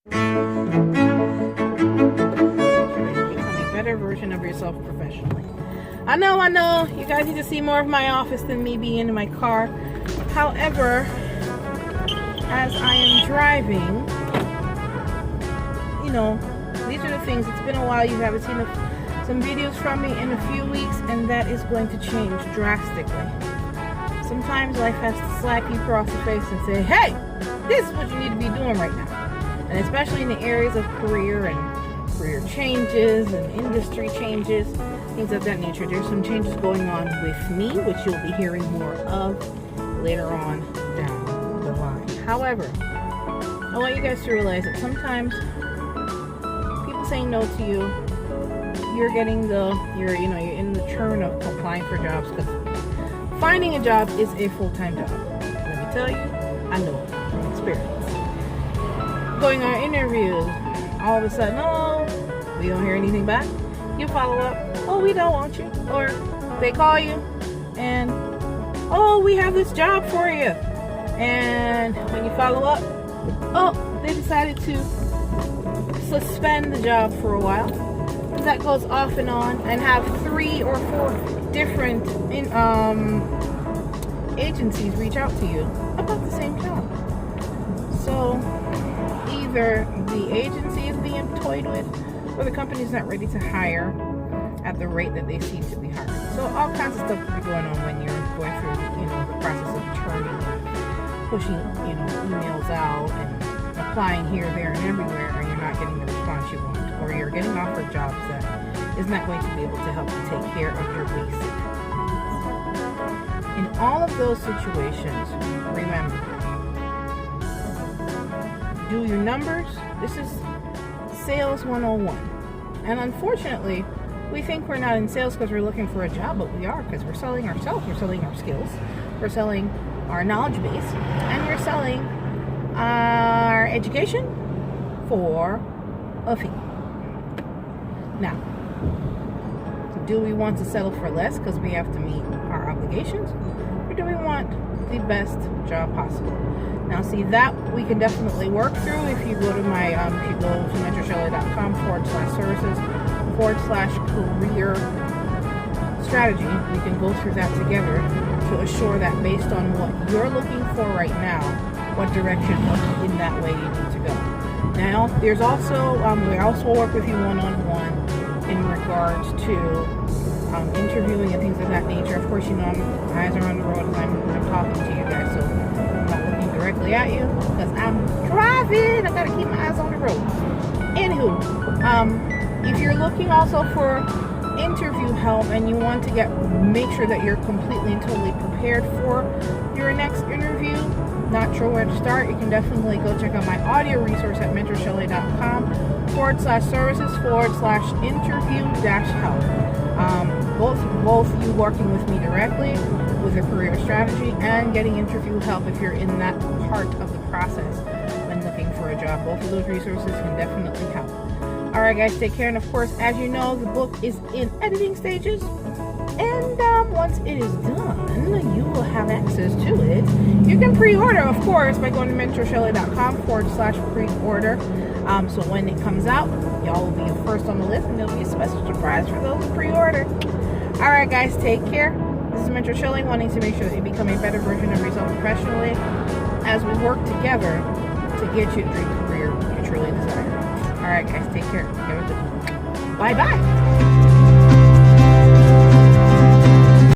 Become a better version of yourself professionally. I know, you guys need to see more of my office than me being in my car. However, as I am driving, these are the things. It's been a while. You haven't seen some videos from me in a few weeks, and that is going to change drastically. Sometimes life has to slap you across the face and say, hey, this is what you need to be doing right now. And especially in the areas of career and career changes and industry changes, things of that nature. There's some changes going on with me, which you'll be hearing more of later on down the line. However, I want you guys to realize that sometimes people saying no to you, you're in the churn of applying for jobs, because finding a job is a full-time job. Let me tell you, I know from experience. Going on interviews, all of a sudden, oh, we don't hear anything back. You follow up, oh, we don't want you. Or they call you and, oh, we have this job for you. And when you follow up, oh, they decided to suspend the job for a while. That goes off and on, and have 3 or 4 different agencies reach out to you about the same job. So either the agency is being toyed with, or the company's not ready to hire at the rate that they seem to be hiring. So all kinds of stuff could be going on when you're going through, the process of turning, pushing, emails out and applying here, there, and everywhere, and you're not getting the response you want, or you're getting offered jobs that is not going to be able to help you take care of your basic needs. In all of those situations, remember, do your numbers. This is Sales 101. And unfortunately, we think we're not in sales because we're looking for a job, but we are, because we're selling ourselves, we're selling our skills, we're selling our knowledge base, and we're selling our education for a fee. Now, do we want to settle for less because we have to meet our obligations, or do we want the best job possible? Now, see, that we can definitely work through if you go to my, if you go to MentorShelly.com/services/career strategy. We can go through that together to assure that based on what you're looking for right now, what direction in that way you need to go. Now, there's also, we also work with you one-on-one in regards to interviewing and things of that nature. Of course, my eyes are on the road as I'm talking to you guys, so I'm not looking directly at you because I'm driving. I gotta keep my eyes on the road. Anywho, if you're looking also for interview help and you want to make sure that you're completely and totally prepared for your next interview, not sure where to start, you can definitely go check out my audio resource at MentorShelly.com/services/interview-help. Both you working with me directly with a career strategy and getting interview help if you're in that part of the process when looking for a job. Both of those resources can definitely help. All right, guys, take care. And of course, as you know, the book is in editing stages. And once it is done, you will have access to it. You can pre-order, of course, by going to MentorShelly.com/pre-order. So when it comes out, y'all will be first on the list, and there'll be a special surprise for those who pre-order. All right, guys, take care. This is MentorShelly, wanting to make sure that you become a better version of yourself professionally as we work together to get you the dream career you truly desire. All right, guys, take care. Bye-bye.